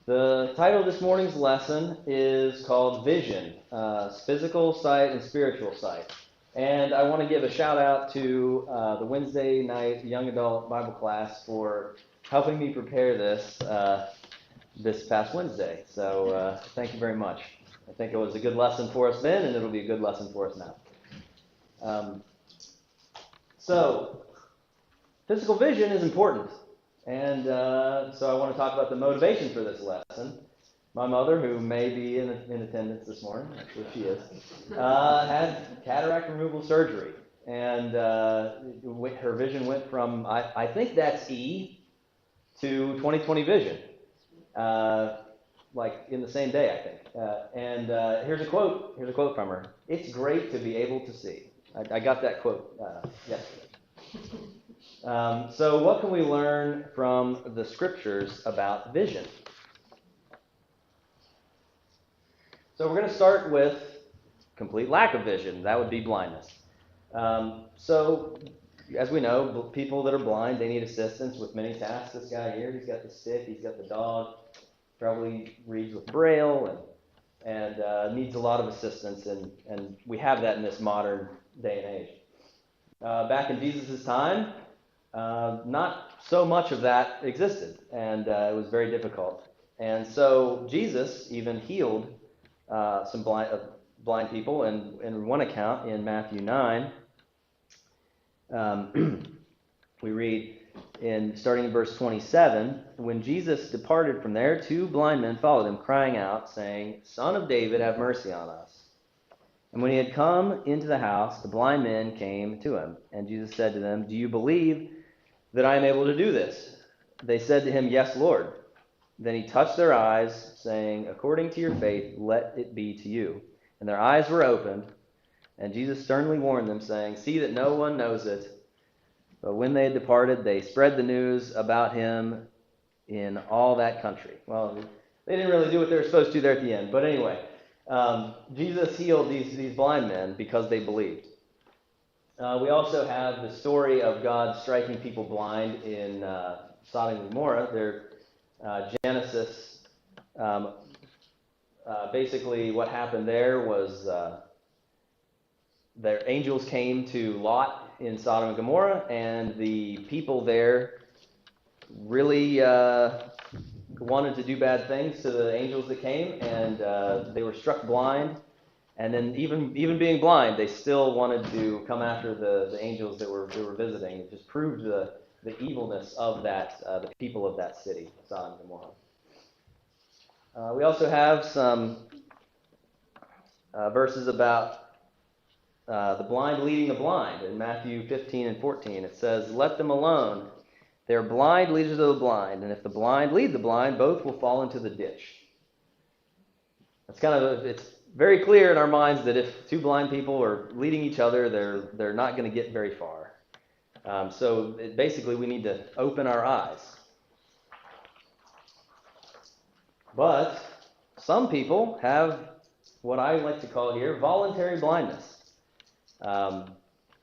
The title of this morning's lesson is called Vision, Physical Sight and Spiritual Sight. And I want to give a shout out to the Wednesday night young adult Bible class for helping me prepare this past Wednesday. So thank you very much. I think it was a good lesson for us then, and it'll be a good lesson for us now. So physical vision is important. And so I want to talk about the motivation for this lesson. My mother, who may be in attendance this morning, actually she is, had cataract removal surgery. And her vision went from, I think that's E, to 20/20 vision. Like in the same day, I think. Here's a quote from her. "It's great to be able to see." I got that quote yesterday. So what can we learn from the scriptures about vision? So we're going to start with complete lack of vision. That would be blindness. So as we know, people that are blind, they need assistance with many tasks. This guy here, he's got the stick, he's got the dog, probably reads with Braille and needs a lot of assistance. And we have that in this modern day and age. Back in Jesus' time, not so much of that existed, and it was very difficult. And so Jesus even healed some blind people, and in one account in Matthew 9, we read starting in verse 27, "When Jesus departed from there, two blind men followed him, crying out, saying, 'Son of David, have mercy on us.' And when he had come into the house, the blind men came to him, and Jesus said to them, 'Do you believe that I am able to do this?' They said to him, 'Yes, Lord.' Then he touched their eyes, saying, 'According to your faith, let it be to you.' And their eyes were opened, and Jesus sternly warned them, saying, 'See that no one knows it.' But when they had departed, they spread the news about him in all that country." Well, they didn't really do what they were supposed to there at the end. But anyway, Jesus healed these blind men because they believed. We also have the story of God striking people blind in Sodom and Gomorrah. Genesis, basically what happened there was their angels came to Lot in Sodom and Gomorrah, and the people there really wanted to do bad things to the angels that came, and they were struck blind. And then even being blind, they still wanted to come after the angels that were visiting. It just proved the evilness of the people of that city, Sodom and Gomorrah. We also have some verses about the blind leading the blind. In Matthew 15 and 14, it says, "Let them alone. They are blind leaders of the blind, and if the blind lead the blind, both will fall into the ditch." It's very clear in our minds that if two blind people are leading each other, they're not going to get very far. So basically, we need to open our eyes. But some people have what I like to call here voluntary blindness.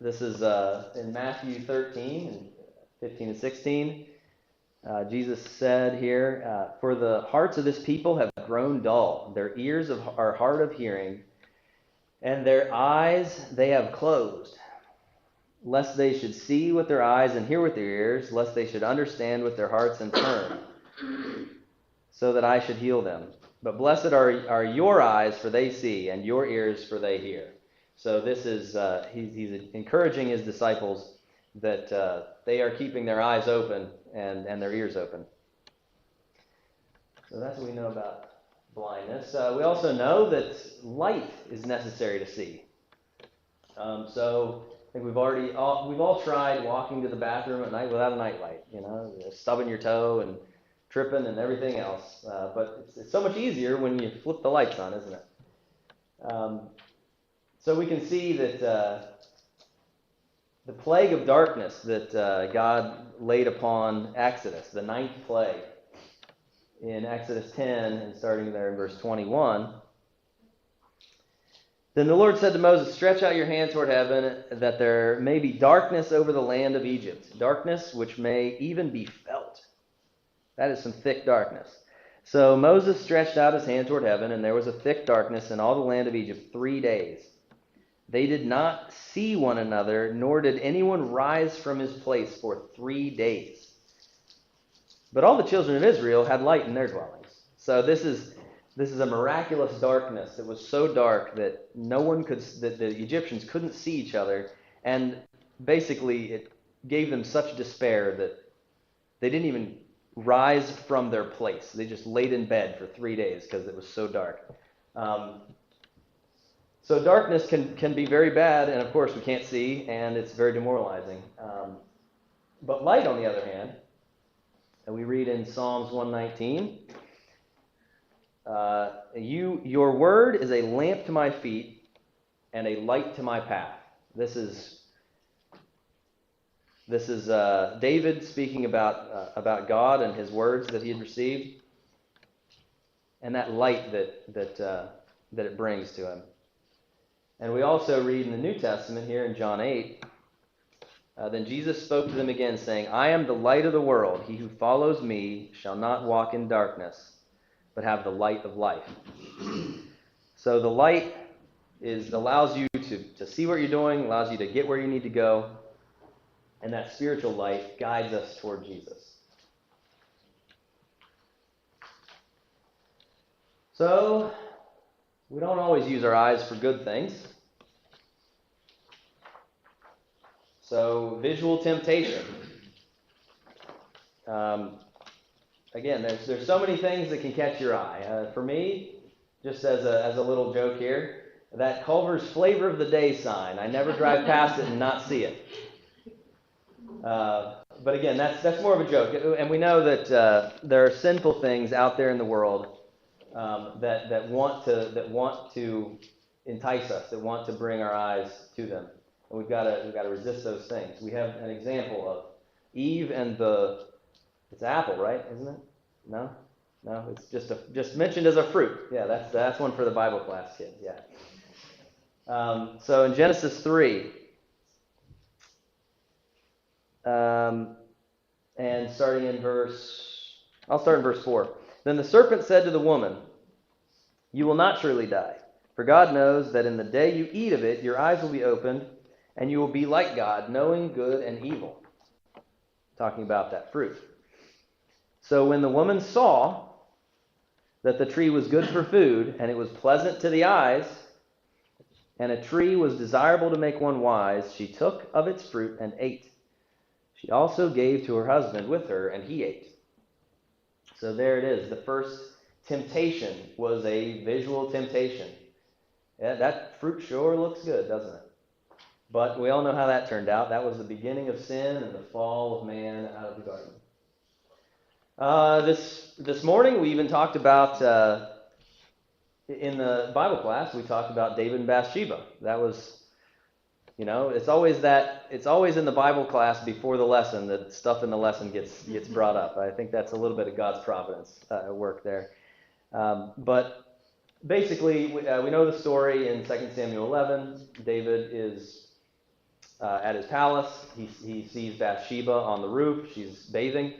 This is in Matthew 13, 15 and 16. Jesus said here, "For the hearts of this people have grown dull. Their ears are hard of hearing, and their eyes they have closed, lest they should see with their eyes and hear with their ears, lest they should understand with their hearts and turn, so that I should heal them. But blessed are your eyes, for they see, and your ears, for they hear." So this is, he's encouraging his disciples that they are keeping their eyes open and their ears open. So that's what we know about blindness. We also know that light is necessary to see. So I think we've all tried walking to the bathroom at night without a nightlight. Stubbing your toe and tripping and everything else. But it's so much easier when you flip the lights on, isn't it? So we can see that the plague of darkness that God laid upon Exodus, the 9th plague, in Exodus 10, and starting there in verse 21. "Then the Lord said to Moses, 'Stretch out your hand toward heaven, that there may be darkness over the land of Egypt, darkness which may even be felt.'" That is some thick darkness. So Moses stretched out his hand toward heaven, and there was a thick darkness in all the land of Egypt 3 days. They did not see one another, nor did anyone rise from his place for 3 days. But all the children of Israel had light in their dwellings. So this is a miraculous darkness that was so dark that that the Egyptians couldn't see each other, and basically it gave them such despair that they didn't even rise from their place. They just laid in bed for 3 days because it was so dark. So darkness can be very bad, and of course we can't see, and it's very demoralizing. But light, on the other hand, and we read in Psalms 119, your word is a lamp to my feet and a light to my path. This is David speaking about God and his words that he had received, and that light that it brings to him. And we also read in the New Testament here in John 8, then Jesus spoke to them again, saying, I am the light of the world. He who follows me shall not walk in darkness, but have the light of life. So the light allows you to see what you're doing, allows you to get where you need to go, and that spiritual light guides us toward Jesus. So, we don't always use our eyes for good things. So, visual temptation. Again, there's so many things that can catch your eye. For me, just as a little joke here, that Culver's Flavor of the Day sign. I never drive past it and not see it. But again, that's more of a joke. And we know that there are sinful things out there in the world that want to entice us, that want to bring our eyes to them, and we've got to resist those things. We have an example of Eve and it's apple, right? Isn't it? No, it's just mentioned as a fruit. Yeah, that's one for the Bible class kids. Yeah. So in Genesis 3, and starting in I'll start in verse 4. Then the serpent said to the woman, you will not surely die, for God knows that in the day you eat of it, your eyes will be opened, and you will be like God, knowing good and evil. Talking about that fruit. So when the woman saw that the tree was good for food, and it was pleasant to the eyes, and a tree was desirable to make one wise, she took of its fruit and ate. She also gave to her husband with her, and he ate. So there it is. The first temptation was a visual temptation. Yeah, that fruit sure looks good, doesn't it? But we all know how that turned out. That was the beginning of sin and the fall of man out of the garden. This morning we even talked about, in the Bible class, we talked about David and Bathsheba. That was, it's always in the Bible class before the lesson that stuff in the lesson gets brought up. I think that's a little bit of God's providence at work there. But basically, we know the story in 2 Samuel 11. David is at his palace. He sees Bathsheba on the roof. She's bathing.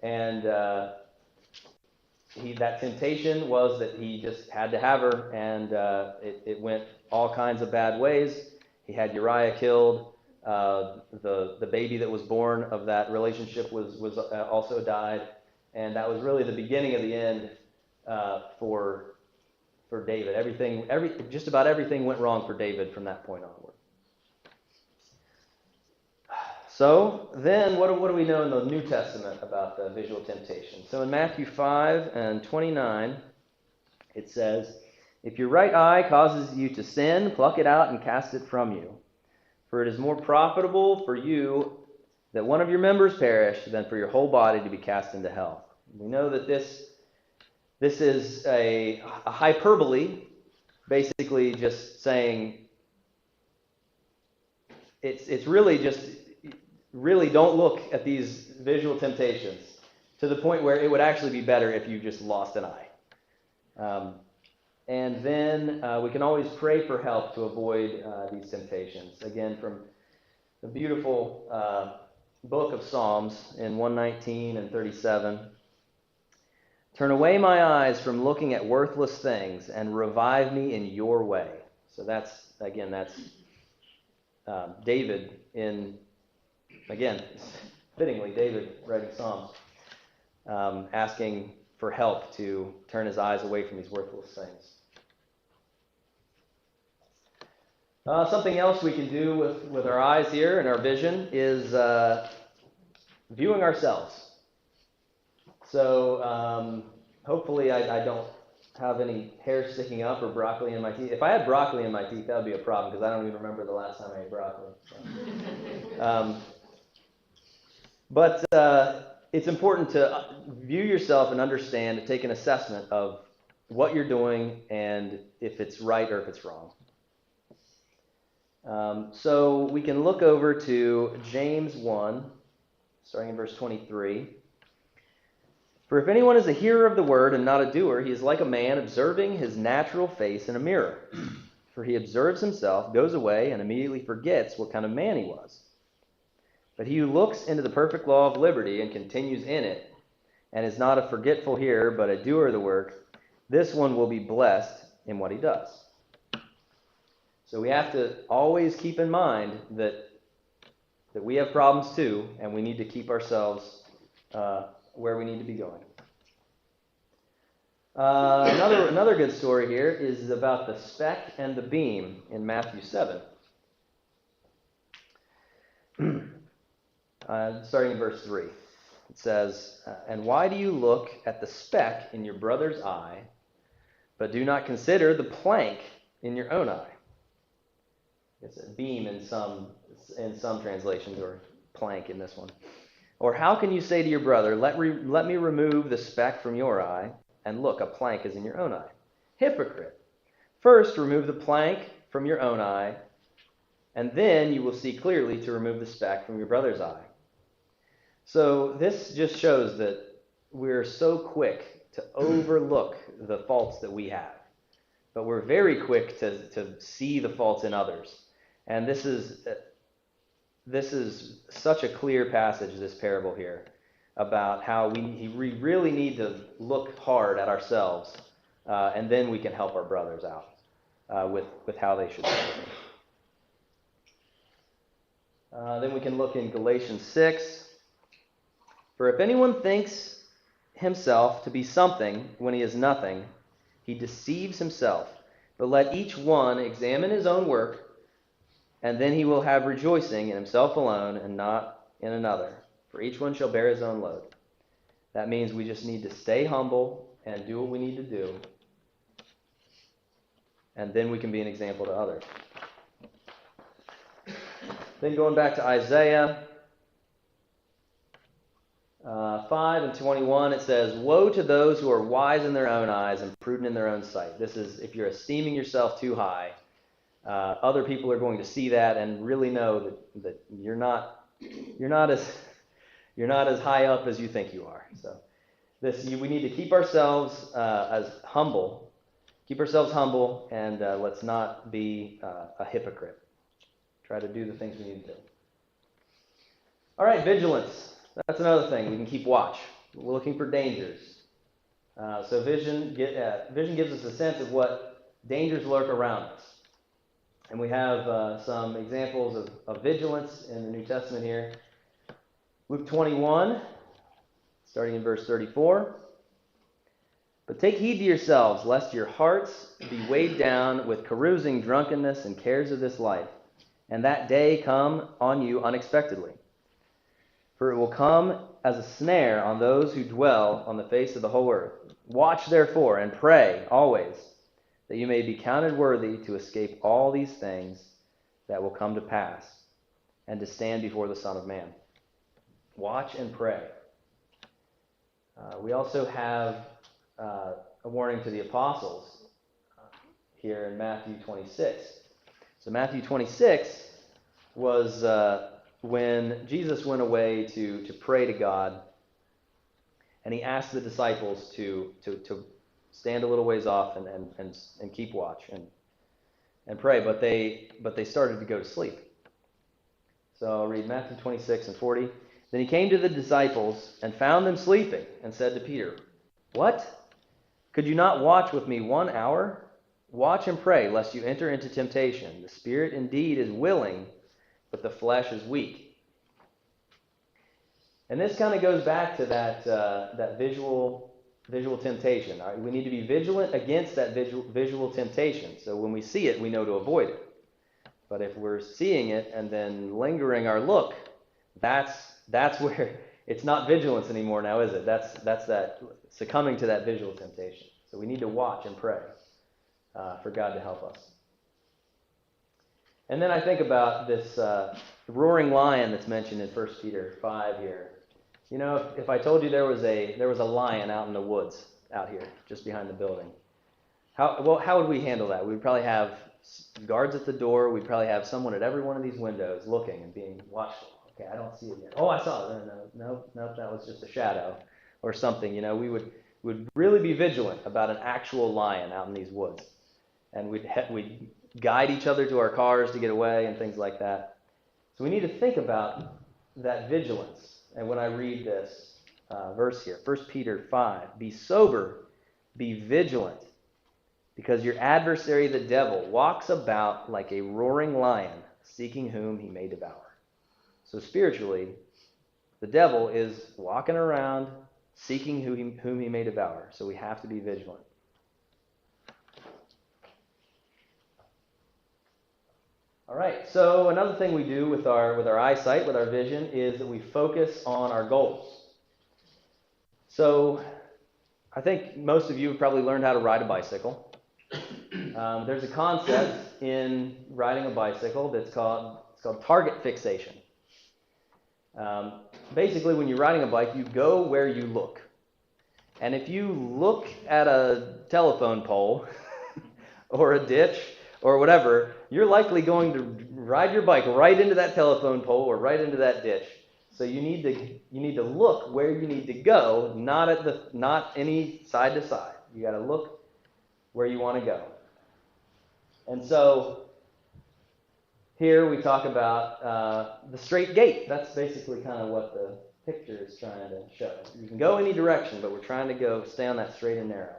And that temptation was that he just had to have her, and it went all kinds of bad ways. He had Uriah killed. The baby that was born of that relationship was also died. And that was really the beginning of the end for David. Just about everything went wrong for David from that point onward. So then, what do we know in the New Testament about the visual temptation? So in Matthew 5 and 29, it says, if your right eye causes you to sin, pluck it out and cast it from you. For it is more profitable for you that one of your members perish than for your whole body to be cast into hell. We know that this is a hyperbole, basically just saying it's really don't look at these visual temptations to the point where it would actually be better if you just lost an eye. And then we can always pray for help to avoid these temptations. Again, from the beautiful book of Psalms in 119 and 37. Turn away my eyes from looking at worthless things and revive me in your way. So that's David fittingly, David writing Psalms, asking for help to turn his eyes away from these worthless things. Something else we can do with our eyes here and our vision is viewing ourselves. So hopefully I don't have any hair sticking up or broccoli in my teeth. If I had broccoli in my teeth, that would be a problem because I don't even remember the last time I ate broccoli. So. But it's important to view yourself and understand, to take an assessment of what you're doing and if it's right or if it's wrong. So we can look over to James 1, starting in verse 23. For if anyone is a hearer of the word and not a doer, he is like a man observing his natural face in a mirror. For he observes himself, goes away, and immediately forgets what kind of man he was. But he who looks into the perfect law of liberty and continues in it, and is not a forgetful hearer, but a doer of the work, this one will be blessed in what he does. So we have to always keep in mind that we have problems too, and we need to keep ourselves where we need to be going. Another good story here is about the speck and the beam in Matthew 7. Starting in verse 3. It says, "And why do you look at the speck in your brother's eye, but do not consider the plank in your own eye?" It's a beam in some translations, or plank in this one. "Or how can you say to your brother, let me remove the speck from your eye, and look, a plank is in your own eye? Hypocrite! First remove the plank from your own eye, and then you will see clearly to remove the speck from your brother's eye." So this just shows that we're so quick to overlook the faults that we have, but we're very quick to see the faults in others. And this is such a clear passage, this parable here, about how we really need to look hard at ourselves, and then we can help our brothers out with how they should be living. Then we can look in Galatians 6. "For if anyone thinks himself to be something when he is nothing, he deceives himself. But let each one examine his own work, and then he will have rejoicing in himself alone and not in another. For each one shall bear his own load." That means we just need to stay humble and do what we need to do, and then we can be an example to others. Then going back to Isaiah 5 and 21, it says, "Woe to those who are wise in their own eyes and prudent in their own sight." This is if you're esteeming yourself too high. Other people are going to see that and really know that you're not as high up as you think you are. So we need to keep ourselves humble, and let's not be a hypocrite. Try to do the things we need to do. All right, vigilance. That's another thing. We can keep watch. We're looking for dangers. So vision gives us a sense of what dangers lurk around us. And we have some examples of vigilance in the New Testament here. Luke 21, starting in verse 34. "But take heed to yourselves, lest your hearts be weighed down with carousing, drunkenness, and cares of this life, and that day come on you unexpectedly. For it will come as a snare on those who dwell on the face of the whole earth. Watch therefore and pray always, that you may be counted worthy to escape all these things that will come to pass, and to stand before the Son of Man." Watch and pray. We also have a warning to the apostles here in Matthew 26. So Matthew 26 was when Jesus went away to pray to God, and he asked the disciples to stand a little ways off and keep watch and pray, but they started to go to sleep. So I'll read Matthew 26 and 40. "Then he came to the disciples and found them sleeping, and said to Peter, What? Could you not watch with me 1 hour? Watch and pray, lest you enter into temptation. The spirit indeed is willing, but the flesh is weak. And this kind of goes back to that visual temptation. All right? We need to be vigilant against that visual temptation. So when we see it, we know to avoid it. But if we're seeing it and then lingering our look, that's where it's not vigilance anymore now, is it? That's that succumbing to that visual temptation. So we need to watch and pray for God to help us. And then I think about this roaring lion that's mentioned in 1 Peter 5 here. You know, if I told you there was a lion out in the woods out here, just behind the building, how would we handle that? We'd probably have guards at the door. We'd probably have someone at every one of these windows looking and being watchful. Okay, I don't see it yet. Oh, I saw it. No, that was just a shadow or something. You know, we would really be vigilant about an actual lion out in these woods, and we'd guide each other to our cars to get away and things like that. So we need to think about that vigilance. And when I read this verse here, 1 Peter 5, be sober, be vigilant, because your adversary, the devil, walks about like a roaring lion, seeking whom he may devour. So spiritually, the devil is walking around, seeking whom he may devour. So we have to be vigilant. All right, so another thing we do with our eyesight, with our vision, is that we focus on our goals. So I think most of you have probably learned how to ride a bicycle. There's a concept in riding a bicycle that's called target fixation. Basically, when you're riding a bike, you go where you look. And if you look at a telephone pole or a ditch or whatever, you're likely going to ride your bike right into that telephone pole or right into that ditch. So you need to look where you need to go, not any side to side. You got to look where you want to go. And so here we talk about the straight gate. That's basically kind of what the picture is trying to show. You can go any direction, but we're trying to stay on that straight and narrow.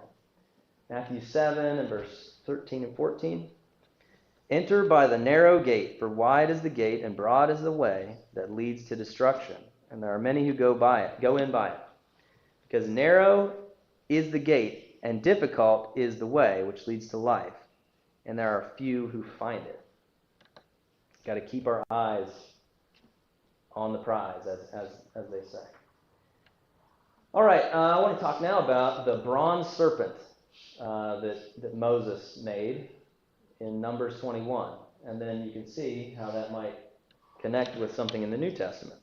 Matthew 7 and verse 13 and 14. Enter by the narrow gate, for wide is the gate and broad is the way that leads to destruction, and there are many who go in by it. Because narrow is the gate and difficult is the way which leads to life, and there are few who find it. Got to keep our eyes on the prize, as they say. All right, I want to talk now about the bronze serpent that Moses made in Numbers 21. And then you can see how that might connect with something in the New Testament.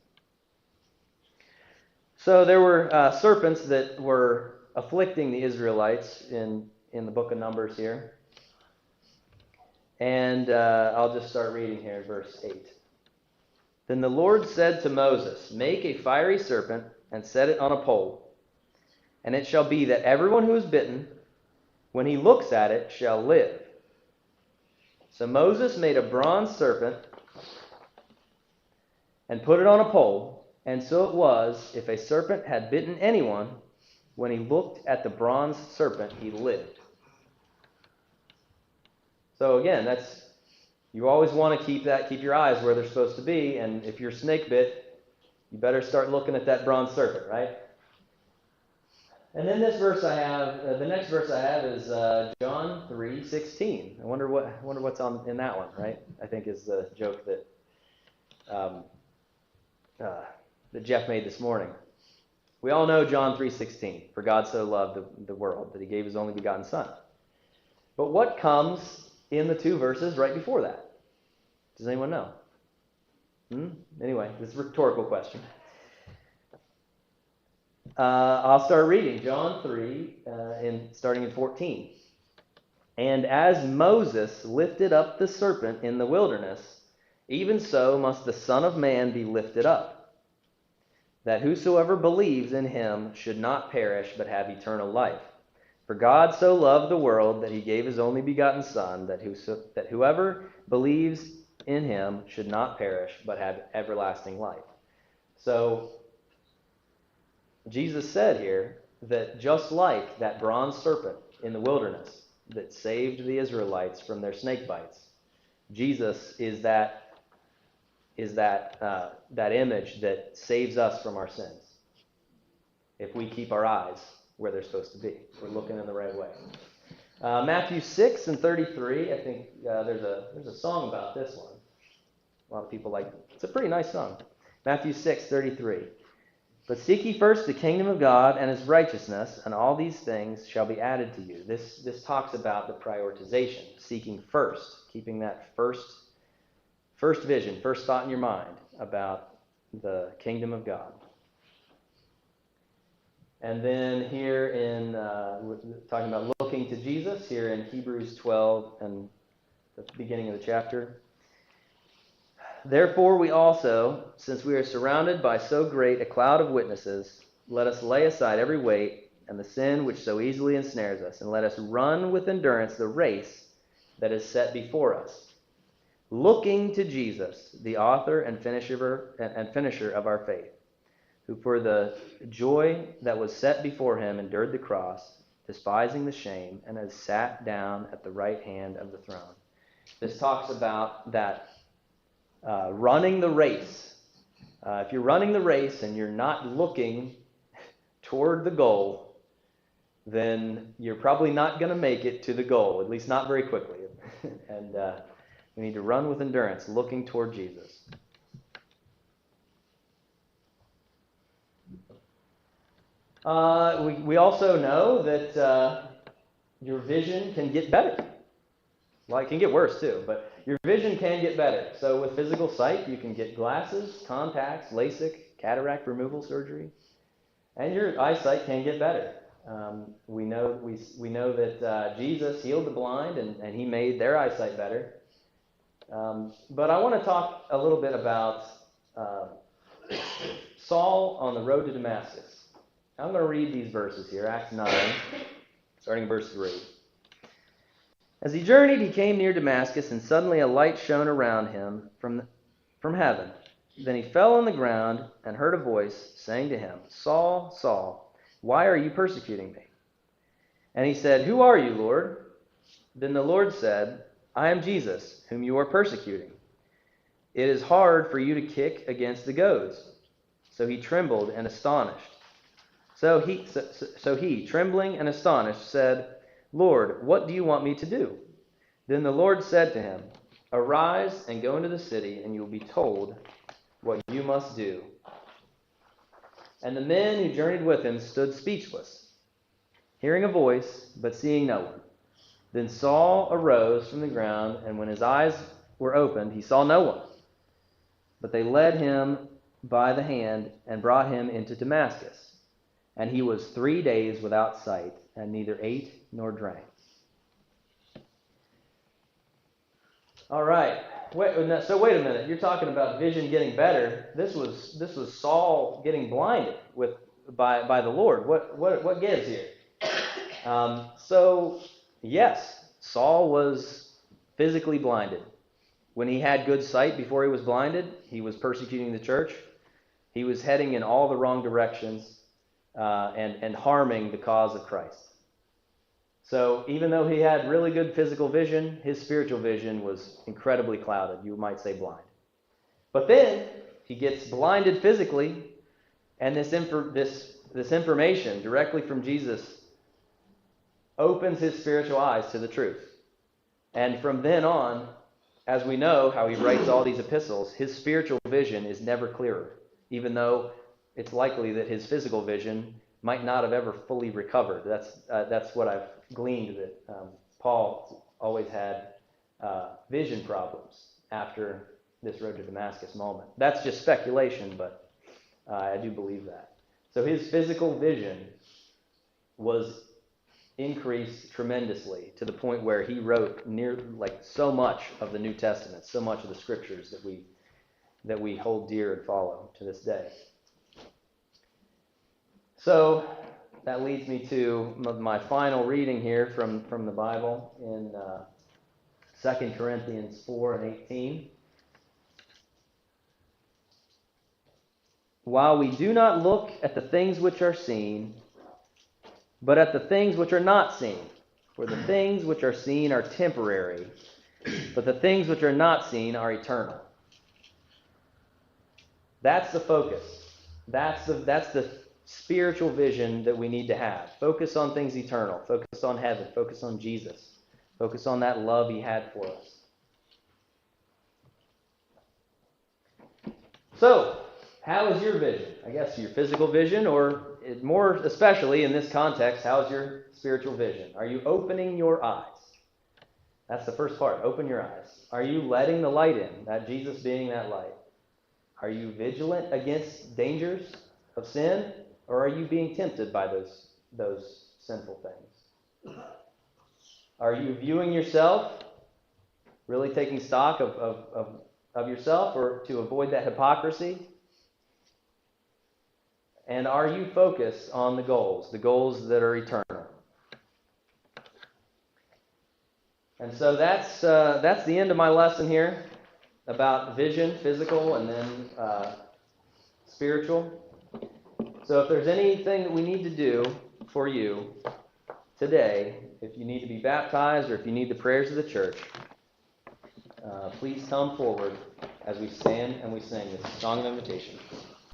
So there were serpents that were afflicting the Israelites in the book of Numbers here. And I'll just start reading here, verse 8. Then the Lord said to Moses, make a fiery serpent and set it on a pole. And it shall be that everyone who is bitten, when he looks at it, shall live. So Moses made a bronze serpent and put it on a pole. And so it was, if a serpent had bitten anyone, when he looked at the bronze serpent, he lived. So again, you always want to keep your eyes where they're supposed to be. And if you're snake bit, you better start looking at that bronze serpent, right? And then this verse I have, the next verse I have is John 3:16. I wonder what's in that one, right? I think is the joke that Jeff made this morning. We all know John 3:16. For God so loved the world that he gave his only begotten Son. But what comes in the two verses right before that? Does anyone know? Anyway, this is a rhetorical question. I'll start reading John 3, starting in 14. And as Moses lifted up the serpent in the wilderness, even so must the Son of Man be lifted up, that whosoever believes in him should not perish but have eternal life. For God so loved the world that he gave his only begotten Son, that whoever believes in him should not perish but have everlasting life. So Jesus said here that just like that bronze serpent in the wilderness that saved the Israelites from their snake bites, Jesus is that image that saves us from our sins. If we keep our eyes where they're supposed to be, if we're looking in the right way. Matthew 6 and 33, I think there's a song about this one. A lot of people like it. It's a pretty nice song. Matthew 6:33. But seek ye first the kingdom of God and his righteousness, and all these things shall be added to you. This talks about the prioritization, seeking first, keeping that first vision, first thought in your mind about the kingdom of God. And then here in, we're talking about looking to Jesus, here in Hebrews 12 and the beginning of the chapter. Therefore we also, since we are surrounded by so great a cloud of witnesses, let us lay aside every weight and the sin which so easily ensnares us, and let us run with endurance the race that is set before us, looking to Jesus, the author and finisher of our faith, who for the joy that was set before him endured the cross, despising the shame, and has sat down at the right hand of the throne. This talks about that running the race. If you're running the race and you're not looking toward the goal, then you're probably not going to make it to the goal, at least not very quickly. And we need to run with endurance, looking toward Jesus. We also know that your vision can get better. Well, it can get worse too, but your vision can get better. So with physical sight, you can get glasses, contacts, LASIK, cataract removal surgery, and your eyesight can get better. We know that Jesus healed the blind, and he made their eyesight better. But I want to talk a little bit about Saul on the road to Damascus. I'm going to read these verses here, Acts 9, starting in verse 3. As he journeyed, he came near Damascus, and suddenly a light shone around him from heaven. Then he fell on the ground and heard a voice saying to him, Saul, Saul, why are you persecuting me? And he said, Who are you, Lord? Then the Lord said, I am Jesus, whom you are persecuting. It is hard for you to kick against the goads. So he trembled and astonished. So he, trembling and astonished, said, Lord, what do you want me to do? Then the Lord said to him, Arise and go into the city, and you will be told what you must do. And the men who journeyed with him stood speechless, hearing a voice, but seeing no one. Then Saul arose from the ground, and when his eyes were opened, he saw no one. But they led him by the hand and brought him into Damascus. And he was 3 days without sight, and neither ate nor drank. All right. Wait a minute. You're talking about vision getting better. This was Saul getting blinded by the Lord. What gives here? So yes, Saul was physically blinded. When he had good sight before he was blinded, he was persecuting the church. He was heading in all the wrong directions and harming the cause of Christ. So even though he had really good physical vision, his spiritual vision was incredibly clouded. You might say blind. But then he gets blinded physically, and this information directly from Jesus opens his spiritual eyes to the truth. And from then on, as we know how he writes all these epistles, his spiritual vision is never clearer, even though it's likely that his physical vision might not have ever fully recovered. That's what I've gleaned, that Paul always had vision problems after this road to Damascus moment. That's just speculation, but I do believe that. So his physical vision was increased tremendously to the point where he wrote so much of the New Testament, so much of the scriptures that we hold dear and follow to this day. So that leads me to my final reading here from the Bible in 2 Corinthians 4 and 18. While we do not look at the things which are seen, but at the things which are not seen. For the things which are seen are temporary, but the things which are not seen are eternal. That's the focus. That's the spiritual vision that we need to have. Focus on things eternal. Focus on heaven. Focus on Jesus. Focus on that love he had for us. So, how is your vision? I guess your physical vision, or more especially in this context, how is your spiritual vision? Are you opening your eyes? That's the first part. Open your eyes. Are you letting the light in? That Jesus being that light. Are you vigilant against dangers of sin? Or are you being tempted by those sinful things? Are you viewing yourself, really taking stock of yourself, or to avoid that hypocrisy? And are you focused on the goals that are eternal? And so that's the end of my lesson here about vision, physical, and then spiritual. So if there's anything that we need to do for you today, if you need to be baptized or if you need the prayers of the church, please come forward as we stand and we sing this song of invitation.